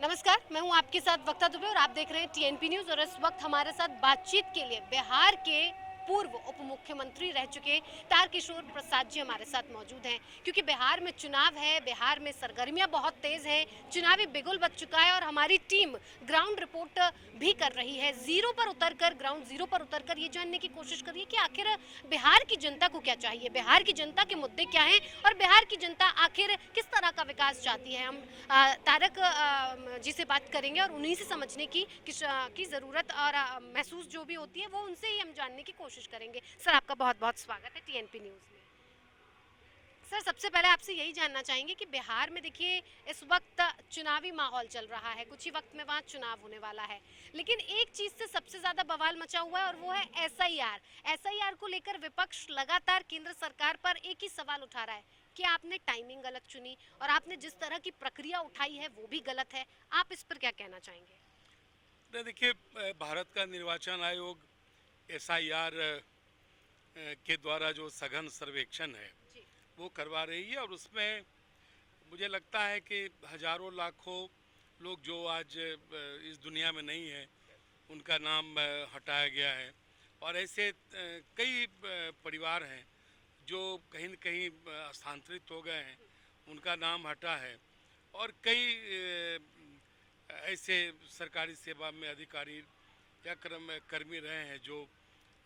नमस्कार, मैं हूं आपके साथ वक्ता दुबे और आप देख रहे हैं टीएनपी न्यूज। और इस वक्त हमारे साथ बातचीत के लिए बिहार के पूर्व उप मुख्यमंत्री रह चुके तारकिशोर प्रसाद जी हमारे साथ मौजूद हैं, क्योंकि बिहार में चुनाव है, बिहार में सरगर्मियां बहुत तेज हैं, चुनावी बिगुल बज चुका है और हमारी टीम ग्राउंड रिपोर्ट भी कर रही है। ग्राउंड जीरो पर उतरकर ये जानने की कोशिश कर रही है कि आखिर बिहार की जनता को क्या चाहिए, बिहार की जनता के मुद्दे क्या हैं और बिहार की जनता आखिर किस तरह का विकास चाहती है। हम तारक जी से बात करेंगे और उन्हीं से समझने की ज़रूरत और महसूस जो भी होती है वो उनसे ही हम जानने की कोशिश करेंगे। सर, आपका बहुत बहुत स्वागत है टीएनपी न्यूज़ में। सर, सबसे पहले आपसे यही जानना चाहेंगे कि बिहार में देखिए इस वक्त चुनावी माहौल चल रहा है, कुछ ही वक्त में वहाँ चुनाव होने वाला है, लेकिन एक चीज़ से सबसे ज़्यादा बवाल मचा हुआ है और वो है एसआईआर को लेकर विपक्ष लगातार केंद्र सरकार पर एक ही सवाल उठा रहा है कि आपने टाइमिंग गलत चुनी और आपने जिस तरह की प्रक्रिया उठाई है वो भी गलत है। आप इस पर क्या कहना चाहेंगे? देखिए, भारत का निर्वाचन आयोग एसआईआर के द्वारा जो सघन सर्वेक्षण है जी। वो करवा रही है और उसमें मुझे लगता है कि हजारों लाखों लोग जो आज इस दुनिया में नहीं है उनका नाम हटाया गया है। और ऐसे कई परिवार हैं जो कहीं न कहीं स्थानांतरित हो गए हैं, उनका नाम हटा है। और कई ऐसे सरकारी सेवा में अधिकारी या कर्मी रहे हैं जो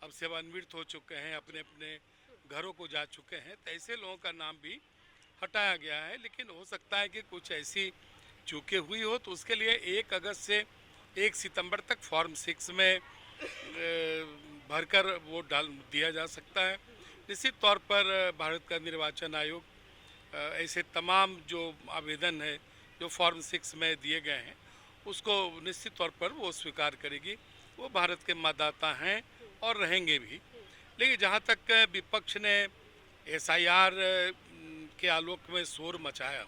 अब सेवानिवृत्त हो चुके हैं, अपने अपने घरों को जा चुके हैं, तो ऐसे लोगों का नाम भी हटाया गया है। लेकिन हो सकता है कि कुछ ऐसी चूकें हुई हो तो उसके लिए 1 अगस्त से 1 सितंबर तक फॉर्म 6 में भरकर वोट डाल दिया जा सकता है। निश्चित तौर पर भारत का निर्वाचन आयोग ऐसे तमाम जो आवेदन है जो फॉर्म 6 में दिए गए हैं उसको निश्चित तौर पर वो स्वीकार करेगी। वो भारत के मतदाता हैं और रहेंगे भी। लेकिन जहाँ तक विपक्ष ने एसआईआर के आलोक में शोर मचाया,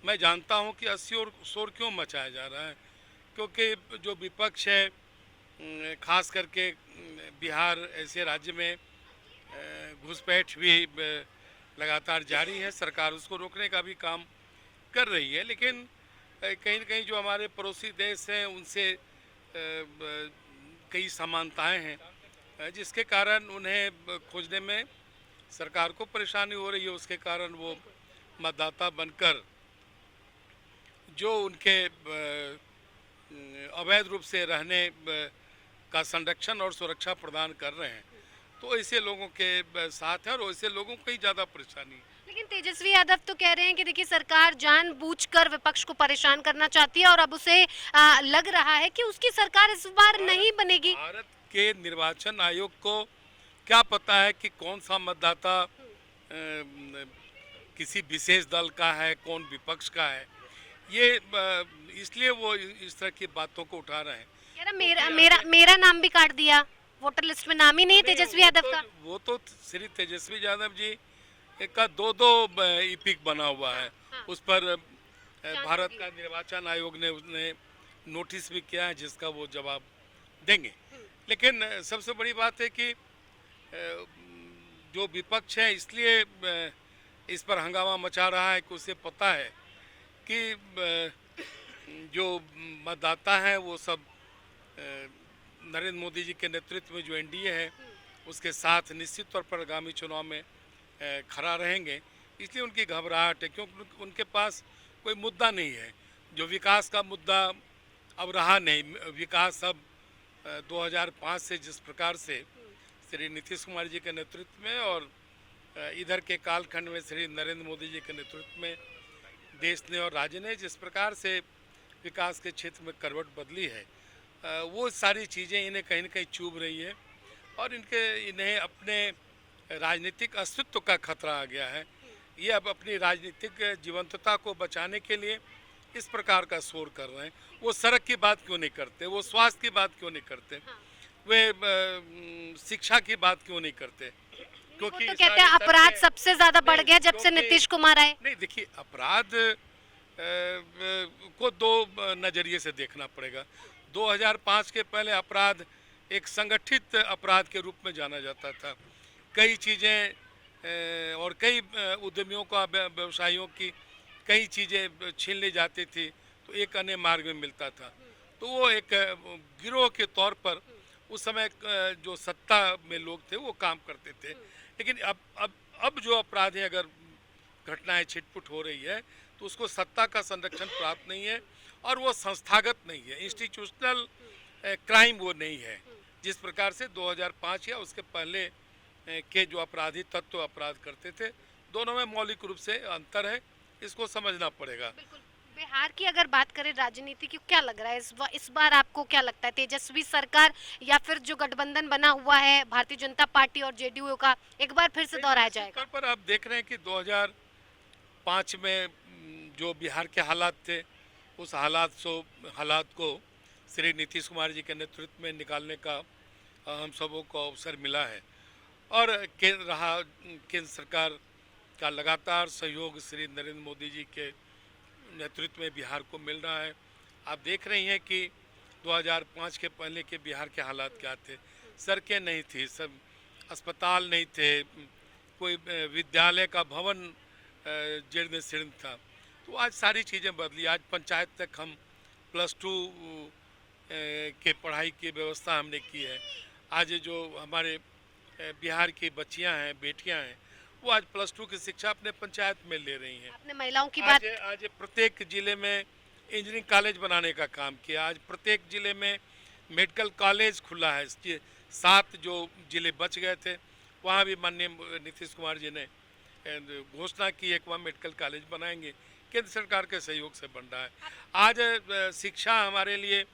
मैं जानता हूँ कि शोर क्यों मचाया जा रहा है, क्योंकि जो विपक्ष है खास करके बिहार ऐसे राज्य में घुसपैठ भी लगातार जारी है। सरकार उसको रोकने का भी काम कर रही है, लेकिन कहीं न कहीं जो हमारे पड़ोसी देश हैं उनसे कई समानताएं हैं जिसके कारण उन्हें खोजने में सरकार को परेशानी हो रही है। उसके कारण वो मतदाता बनकर जो उनके अवैध रूप से रहने का संरक्षण और सुरक्षा प्रदान कर रहे हैं, तो ऐसे लोगों के साथ है और ऐसे लोगों को ही ज़्यादा परेशानी है। लेकिन तेजस्वी यादव तो कह रहे हैं कि देखिए सरकार जानबूझकर विपक्ष को परेशान करना चाहती है और अब उसे लग रहा है कि उसकी सरकार इस बार नहीं बनेगी। भारत के निर्वाचन आयोग को क्या पता है कि कौन सा मतदाता किसी विशेष दल का है, कौन विपक्ष का है। ये इसलिए वो इस तरह की बातों को उठा रहे हैं। कह रहा मेरा नाम भी काट दिया, वोटर लिस्ट में नाम ही नहीं तेजस्वी यादव का। वो तो श्री तेजस्वी यादव जी का दो इपिक बना हुआ है। हाँ। उस पर भारत का निर्वाचन आयोग ने उसने नोटिस भी किया है जिसका वो जवाब देंगे। लेकिन सबसे बड़ी बात है कि जो विपक्ष है इसलिए इस पर हंगामा मचा रहा है कि उसे पता है कि जो मतदाता हैं वो सब नरेंद्र मोदी जी के नेतृत्व में जो एनडीए है उसके साथ निश्चित तौर पर आगामी चुनाव में खड़ा रहेंगे। इसलिए उनकी घबराहट है, क्योंकि उनके पास कोई मुद्दा नहीं है। जो विकास का मुद्दा अब रहा नहीं। विकास अब 2005 से जिस प्रकार से श्री नीतीश कुमार जी के नेतृत्व में और इधर के कालखंड में श्री नरेंद्र मोदी जी के नेतृत्व में देश ने और राज्य ने जिस प्रकार से विकास के क्षेत्र में करवट बदली है, वो सारी चीज़ें इन्हें कहीं न कहीं चुभ रही है और इन्हें अपने राजनीतिक अस्तित्व का खतरा आ गया है। ये अब अपनी राजनीतिक जीवंतता को बचाने के लिए इस प्रकार का शोर कर रहे हैं। वो सड़क की बात क्यों नहीं करते, वो स्वास्थ्य की बात क्यों नहीं करते, वे शिक्षा की बात क्यों नहीं करते, क्योंकि तो कहते हैं अपराध सबसे ज्यादा बढ़ गया जब से नीतीश कुमार आए। नहीं, देखिए, अपराध को दो नज़रिए से देखना पड़ेगा। 2005 के पहले अपराध एक संगठित अपराध के रूप में जाना जाता था। कई चीज़ें और कई उद्यमियों का, व्यवसायियों की कई चीज़ें छीन ली जाती थी तो एक अन्य मार्ग में मिलता था। तो वो एक गिरोह के तौर पर उस समय जो सत्ता में लोग थे वो काम करते थे। लेकिन अब जो अपराध है, अगर घटनाएं छिटपुट हो रही है तो उसको सत्ता का संरक्षण प्राप्त नहीं है और वो संस्थागत नहीं है, इंस्टीट्यूशनल क्राइम वो नहीं है। जिस प्रकार से 2005 या उसके पहले के जो अपराधी तत्व अपराध करते थे, दोनों में मौलिक रूप से अंतर है, इसको समझना पड़ेगा। बिल्कुल। बिहार की अगर बात करें राजनीति की, क्या लग रहा है इस बार आपको क्या लगता है, तेजस्वी सरकार या फिर जो गठबंधन बना हुआ है भारतीय जनता पार्टी और जेडीयू का, एक बार फिर से दोहराया जाएगा? पर आप देख रहे हैं कि 2005 में जो बिहार के हालात थे, उस हालात को श्री नीतीश कुमार जी के नेतृत्व में निकालने का हम सबों को अवसर मिला है और केंद्र सरकार का लगातार सहयोग श्री नरेंद्र मोदी जी के नेतृत्व में बिहार को मिल रहा है। आप देख रही हैं कि 2005 के पहले के बिहार के हालात क्या थे। सड़कें नहीं थी, सब अस्पताल नहीं थे, कोई विद्यालय का भवन जीर्ण शीर्ण था। तो आज सारी चीज़ें बदली। आज पंचायत तक हम +2 के पढ़ाई की व्यवस्था हमने की है। आज जो हमारे बिहार की बच्चियां हैं, बेटियां हैं, वो आज +2 की शिक्षा अपने पंचायत में ले रही हैं। आपने महिलाओं की बात, आज प्रत्येक जिले में इंजीनियरिंग कॉलेज बनाने का काम किया। आज प्रत्येक जिले में मेडिकल कॉलेज खुला है। 7 जो जिले बच गए थे वहाँ भी माननीय नीतीश कुमार जी ने घोषणा की है कि वहाँ मेडिकल कॉलेज बनाएंगे। केंद्र सरकार के सहयोग से बन रहा है। आज शिक्षा हमारे लिए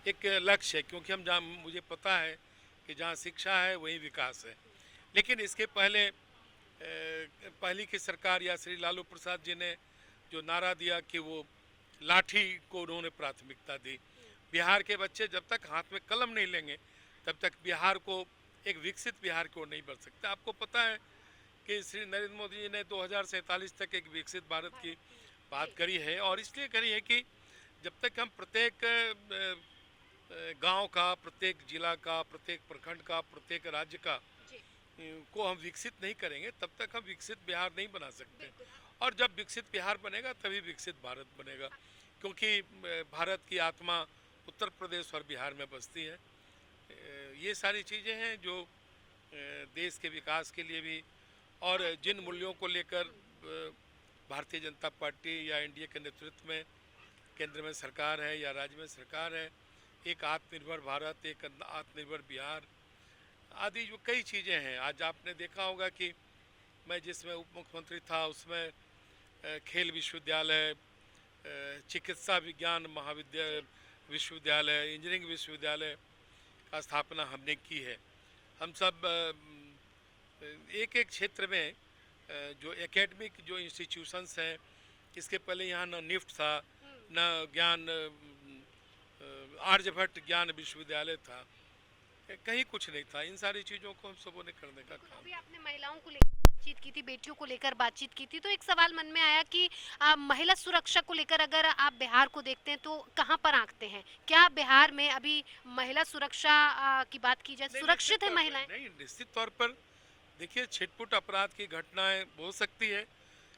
एक लक्ष्य है, क्योंकि मुझे पता है कि जहाँ शिक्षा है वहीं विकास है। लेकिन इसके पहली की सरकार या श्री लालू प्रसाद जी ने जो नारा दिया कि वो लाठी को उन्होंने प्राथमिकता दी। बिहार के बच्चे जब तक हाथ में कलम नहीं लेंगे तब तक बिहार को एक विकसित बिहार को नहीं बन सकता। आपको पता है कि श्री नरेंद्र मोदी जी ने 2047 तक एक विकसित भारत की बात करी है, और इसलिए करी है कि जब तक हम प्रत्येक गांव का, प्रत्येक जिला का, प्रत्येक प्रखंड का, प्रत्येक राज्य का को हम विकसित नहीं करेंगे तब तक हम विकसित बिहार नहीं बना सकते। और जब विकसित बिहार बनेगा तभी विकसित भारत बनेगा, क्योंकि भारत की आत्मा उत्तर प्रदेश और बिहार में बसती है। ये सारी चीज़ें हैं जो देश के विकास के लिए भी, और जिन मूल्यों को लेकर भारतीय जनता पार्टी या एनडीए के नेतृत्व में केंद्र में सरकार है या राज्य में सरकार है, एक आत्मनिर्भर भारत, एक आत्मनिर्भर बिहार आदि जो कई चीज़ें हैं। आज आपने देखा होगा कि मैं जिसमें उप मुख्यमंत्री था उसमें खेल विश्वविद्यालय, चिकित्सा विज्ञान विश्वविद्यालय, इंजीनियरिंग विश्वविद्यालय का स्थापना हमने की है। हम सब एक एक क्षेत्र में जो एकेडमिक जो इंस्टीट्यूशंस हैं, इसके पहले यहाँ न निफ्ट था, न ज्ञान आर्यभट्ट ज्ञान विश्वविद्यालय था, कहीं कुछ नहीं था। इन सारी चीज़ों को हम सबों ने करने का काम। अभी आपने महिलाओं को लेकर बातचीत की थी, बेटियों को लेकर बातचीत की थी, तो एक सवाल मन में आया कि महिला सुरक्षा को लेकर अगर आप बिहार को देखते हैं तो कहाँ पर आंकते हैं? क्या बिहार में अभी महिला सुरक्षा की बात की जाए, सुरक्षित है महिलाएं? नहीं, निश्चित तौर पर देखिए, छिटपुट अपराध की घटनाएं हो सकती है,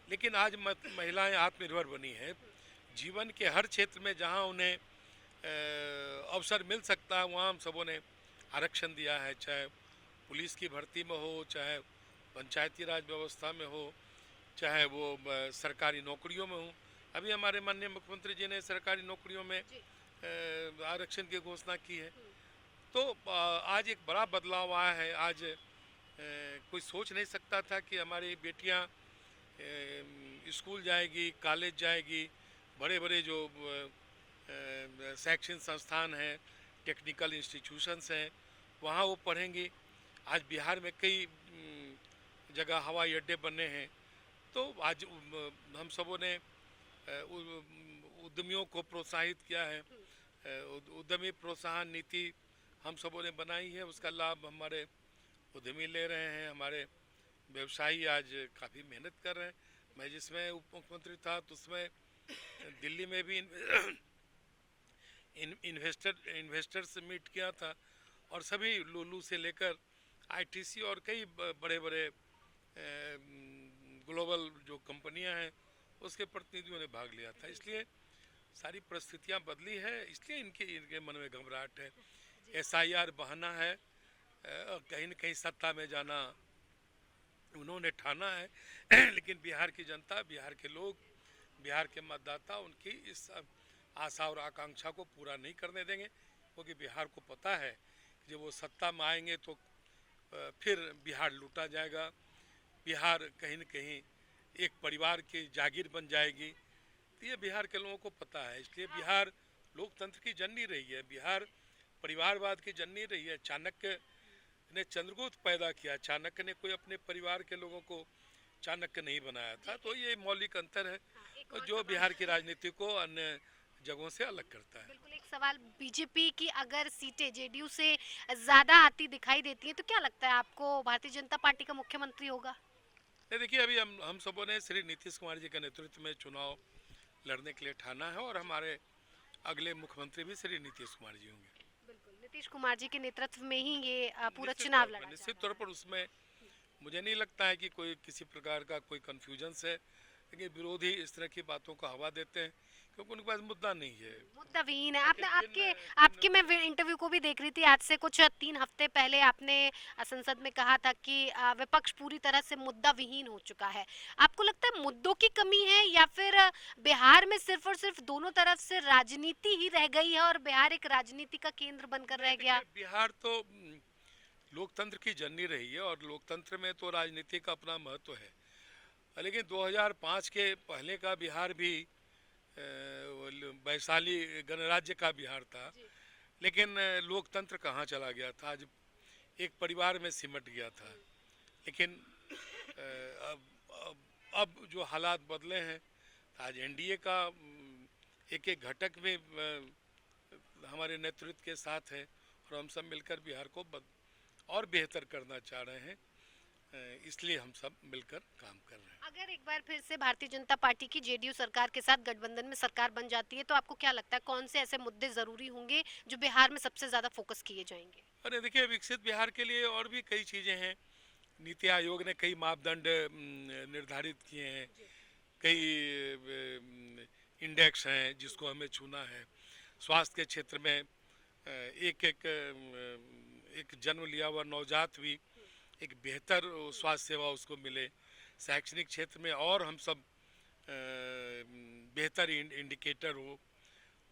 लेकिन आज महिलाएं आत्मनिर्भर बनी है। जीवन के हर क्षेत्र में जहां उन्हें अवसर मिल सकता है वहां हम सबों ने आरक्षण दिया है, चाहे पुलिस की भर्ती में हो, चाहे पंचायती राज व्यवस्था में हो, चाहे वो सरकारी नौकरियों में हो। अभी हमारे माननीय मुख्यमंत्री जी ने सरकारी नौकरियों में आरक्षण की घोषणा की है। तो आज एक बड़ा बदलाव आया है। आज कोई सोच नहीं सकता था कि हमारी बेटियां स्कूल जाएगी, कॉलेज जाएगी, बड़े बड़े जो शैक्षणिक संस्थान हैं, टेक्निकल इंस्टीट्यूशंस हैं, वहाँ वो पढ़ेंगी। आज बिहार में कई जगह हवाई अड्डे बने हैं। तो आज हम सबों ने उद्यमियों को प्रोत्साहित किया है। उद्यमी प्रोत्साहन नीति हम सबों ने बनाई है, उसका लाभ हमारे उद्यमी ले रहे हैं। हमारे व्यवसायी आज काफ़ी मेहनत कर रहे हैं। मैं जिसमें उप मुख्यमंत्री था तो उसमें दिल्ली में भी इन्वेस्टर्स मीट किया था, और सभी लुलू से लेकर आईटीसी और कई बड़े बड़े ग्लोबल जो कंपनियां हैं उसके प्रतिनिधियों ने भाग लिया था। इसलिए सारी परिस्थितियां बदली है, इसलिए इनके इनके मन में घबराहट है। SIR बहाना है, कहीं न कहीं सत्ता में जाना उन्होंने ठाना है। लेकिन बिहार की जनता, बिहार के लोग, बिहार के मतदाता उनकी इस आशा और आकांक्षा को पूरा नहीं करने देंगे, क्योंकि बिहार को पता है कि जब वो सत्ता में आएंगे तो फिर बिहार लूटा जाएगा, बिहार कहीं न कहीं एक परिवार की जागीर बन जाएगी। तो ये बिहार के लोगों को पता है, इसलिए बिहार लोकतंत्र की जननी रही है, बिहार परिवारवाद की जननी रही है। चाणक्य ने चंद्रगुप्त पैदा किया, चाणक्य ने कोई अपने परिवार के लोगों को चाणक्य नहीं बनाया था। तो ये मौलिक अंतर है जो बिहार की राजनीति को अन्य जगहों से अलग करता है। बिल्कुल, एक सवाल, बीजेपी की अगर सीटें जेडीयू से ज्यादा आती दिखाई देती हैं तो क्या लगता है आपको भारतीय जनता पार्टी का मुख्यमंत्री होगा? नहीं, देखिए अभी हम सबों ने श्री नीतीश कुमार जी के नेतृत्व में चुनाव लड़ने के लिए ठाना है, और हमारे अगले मुख्यमंत्री भी श्री नीतीश कुमार जी होंगे। बिल्कुल, नीतीश कुमार जी के नेतृत्व में ही ये पूरा निश्चित चुनाव तौर पर, लड़ा निश्चित जाएगा। तौर पर उसमें मुझे नहीं लगता है कि कोई किसी प्रकार का कोई कन्फ्यूजन है, लेकिन विरोधी इस तरह की बातों को हवा देते हैं क्योंकि उनके पास मुद्दा नहीं है। मुद्दाविहीन है। आपने लेकिन आपके मैं इंटरव्यू को भी देख रही थी, आज से कुछ 3 हफ्ते पहले आपने संसद में कहा था कि विपक्ष पूरी तरह से मुद्दा विहीन हो चुका है। आपको लगता है मुद्दों की कमी है या फिर बिहार में सिर्फ और सिर्फ दोनों तरफ से राजनीति ही रह गई है और बिहार एक राजनीति का केंद्र बनकर रह गया? बिहार तो लोकतंत्र की जननी रही है, और लोकतंत्र में तो राजनीति का अपना महत्व है। लेकिन 2005 के पहले का बिहार भी वैशाली गणराज्य का बिहार था, लेकिन लोकतंत्र कहाँ चला गया था, आज एक परिवार में सिमट गया था। लेकिन अब जो हालात बदले हैं, आज NDA का एक एक घटक में हमारे नेतृत्व के साथ है, और हम सब मिलकर बिहार को और बेहतर करना चाह रहे हैं, इसलिए हम सब मिलकर काम कर रहे हैं। अगर एक बार फिर से भारतीय जनता पार्टी की जेडीयू सरकार के साथ गठबंधन में सरकार बन जाती है तो आपको क्या लगता है कौन से ऐसे मुद्दे जरूरी होंगे जो बिहार में सबसे ज्यादा फोकस किए जाएंगे? अरे देखिए, विकसित बिहार के लिए और भी कई चीज़ें हैं। नीति आयोग ने कई मापदंड निर्धारित किए हैं, कई इंडेक्स हैं जिसको हमें छूना है। स्वास्थ्य के क्षेत्र में एक एक एक जन्म लिया हुआ नवजात भी एक बेहतर स्वास्थ्य सेवा उसको मिले। शैक्षणिक क्षेत्र में और हम सब बेहतर इंडिकेटर हो।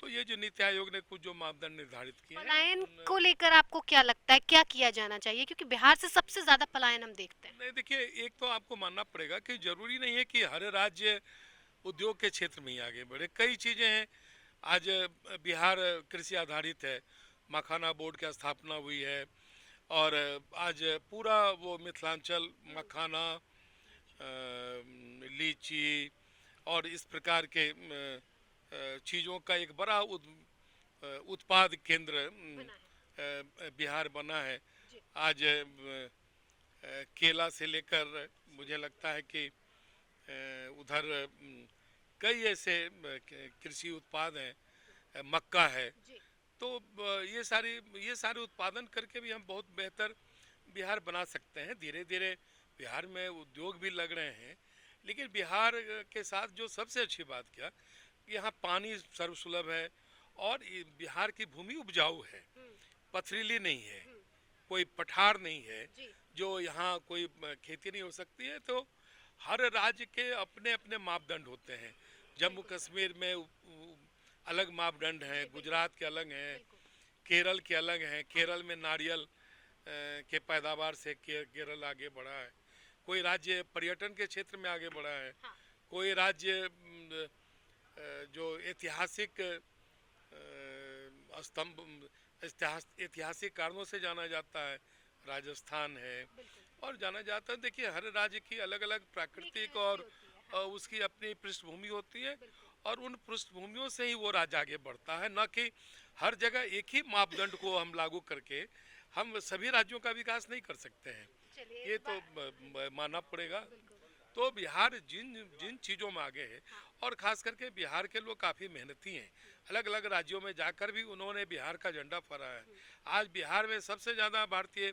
तो ये जो नीति आयोग ने कुछ जो मापदंड निर्धारित किए हैं, पलायन को लेकर आपको क्या लगता है, क्या किया जाना चाहिए? क्योंकि बिहार से सबसे ज्यादा पलायन हम देखते हैं। नहीं, देखिए एक तो आपको मानना पड़ेगा कि जरूरी नहीं है कि हर राज्य उद्योग के क्षेत्र में ही आगे बढ़े। कई चीज़ें हैं। आज बिहार कृषि आधारित है, मखाना बोर्ड की स्थापना हुई है, और आज पूरा वो मिथिलांचल मखाना, लीची और इस प्रकार के चीज़ों का एक बड़ा उत्पाद केंद्र बिहार बना है। आज केला से लेकर मुझे लगता है कि उधर कई ऐसे कृषि उत्पाद हैं, मक्का है। तो ये सारे उत्पादन करके भी हम बहुत बेहतर बिहार बना सकते हैं। धीरे धीरे बिहार में उद्योग भी लग रहे हैं, लेकिन बिहार के साथ जो सबसे अच्छी बात क्या, यहाँ पानी सर्वसुलभ है, और बिहार की भूमि उपजाऊ है, पथरीली नहीं है, कोई पठार नहीं है जो यहाँ कोई खेती नहीं हो सकती है। तो हर राज्य के अपने अपने मापदंड होते हैं। जम्मू कश्मीर में अलग मापदंड हैं, गुजरात के अलग हैं, केरल के अलग हैं। केरल में नारियल के पैदावार से केरल आगे बढ़ा है। कोई राज्य पर्यटन के क्षेत्र में आगे बढ़ा है। कोई राज्य जो ऐतिहासिक स्तंभ ऐतिहासिक कारणों से जाना जाता है, राजस्थान है और जाना जाता है। देखिए, हर राज्य की अलग अलग प्राकृतिक और उसकी अपनी पृष्ठभूमि होती है, और उन पृष्ठभूमियों से ही वो राज्य आगे बढ़ता है, न कि हर जगह एक ही मापदंड को हम लागू करके हम सभी राज्यों का विकास नहीं कर सकते हैं। ये तो मानना पड़ेगा। तो बिहार जिन जिन चीज़ों में आगे है, और ख़ास करके बिहार के लोग काफ़ी मेहनती हैं। अलग अलग राज्यों में जाकर भी उन्होंने बिहार का झंडा फहराया है। आज बिहार में सबसे ज़्यादा भारतीय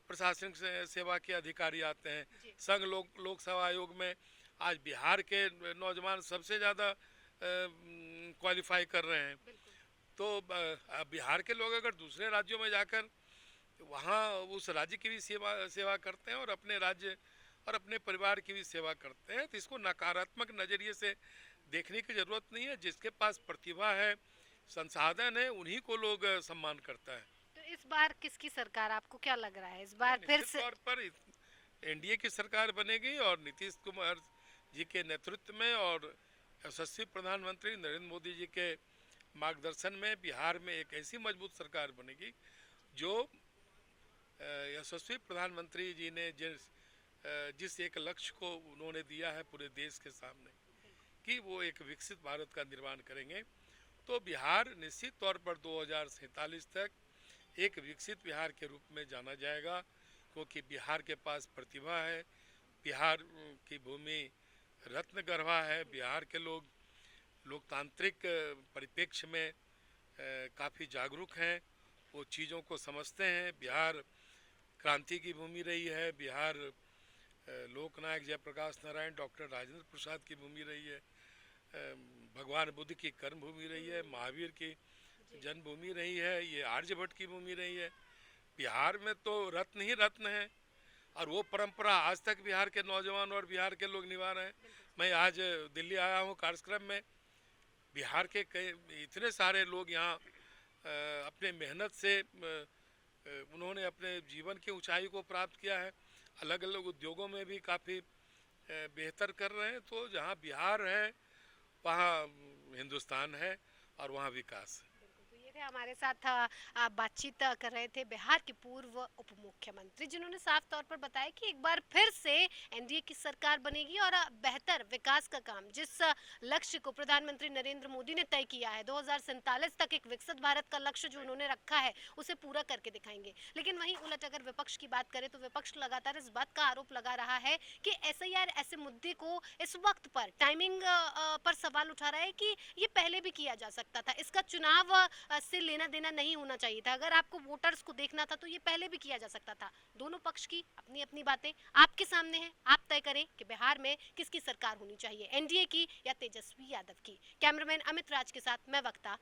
प्रशासनिक सेवा के अधिकारी आते हैं। संघ लोक सेवा आयोग में आज बिहार के नौजवान सबसे ज़्यादा क्वालिफाई कर रहे हैं। तो बिहार के लोग अगर दूसरे राज्यों में जाकर वहाँ उस राज्य की भी सेवा करते हैं और अपने राज्य और अपने परिवार की भी सेवा करते हैं, तो इसको नकारात्मक नज़रिए से देखने की ज़रूरत नहीं है। जिसके पास प्रतिभा है, संसाधन है, उन्हीं को लोग सम्मान करता है। तो इस बार किसकी सरकार, आपको क्या लग रहा है इस बार फिर निश्चित से? तौर पर एनडीए की सरकार बनेगी और नीतीश कुमार जी के नेतृत्व में और यशस्वी प्रधानमंत्री नरेंद्र मोदी जी के मार्गदर्शन में बिहार में एक ऐसी मजबूत सरकार बनेगी जो यशस्वी प्रधानमंत्री जी ने जिस एक लक्ष्य को उन्होंने दिया है पूरे देश के सामने कि वो एक विकसित भारत का निर्माण करेंगे, तो बिहार निश्चित तौर पर 2047 तक एक विकसित बिहार के रूप में जाना जाएगा, क्योंकि बिहार के पास प्रतिभा है, बिहार की भूमि रत्न गर्भा है, बिहार के लोग लोकतांत्रिक परिप्रेक्ष्य में काफ़ी जागरूक हैं, वो चीज़ों को समझते हैं। बिहार क्रांति की भूमि रही है, बिहार लोकनायक जयप्रकाश नारायण डॉक्टर राजेंद्र प्रसाद की भूमि रही है, भगवान बुद्ध की कर्म भूमि रही है, महावीर की जन्मभूमि रही है, ये आर्यभट्ट की भूमि रही है। बिहार में तो रत्न ही रत्न है और वो परंपरा आज तक बिहार के नौजवान और बिहार के लोग निभा रहे हैं। मैं आज दिल्ली आया हूँ कार्यक्रम में, बिहार के कई इतने सारे लोग यहाँ अपने मेहनत से उन्होंने अपने जीवन की ऊंचाई को प्राप्त किया है, अलग अलग उद्योगों में भी काफ़ी बेहतर कर रहे हैं। तो जहाँ बिहार है वहाँ हिंदुस्तान है और वहाँ विकास है। तो ये थे हमारे साथ बातचीत कर रहे थे बिहार के पूर्व उप मुख्यमंत्री, जिन्होंने साफ तौर पर बताया कि एक बार फिर से एनडीए की सरकार बनेगी और बेहतर विकास का काम, जिस लक्ष्य को प्रधानमंत्री नरेंद्र मोदी ने तय किया है 2047 तक एक विकसित भारत का लक्ष्य जो उन्होंने रखा है, उसे पूरा करके दिखाएंगे। लेकिन वहीं उलट अगर विपक्ष की बात करें तो विपक्ष लगातार इस बात का आरोप लगा रहा है कि एसआईआर ऐसे मुद्दे को इस वक्त पर टाइमिंग पर सवाल उठा रहा है कि ये पहले भी किया जा सकता था, इसका चुनाव से लेना देना नहीं होना चाहिए था, अगर आपको वोटर्स को देखना था तो ये पहले भी किया जा सकता था। दोनों पक्ष की अपनी अपनी बातें आपके सामने हैं, आप तय करें कि बिहार में किसकी सरकार होनी चाहिए, एनडीए की या तेजस्वी यादव की। कैमरामैन अमित राज के साथ मैं वक्ता।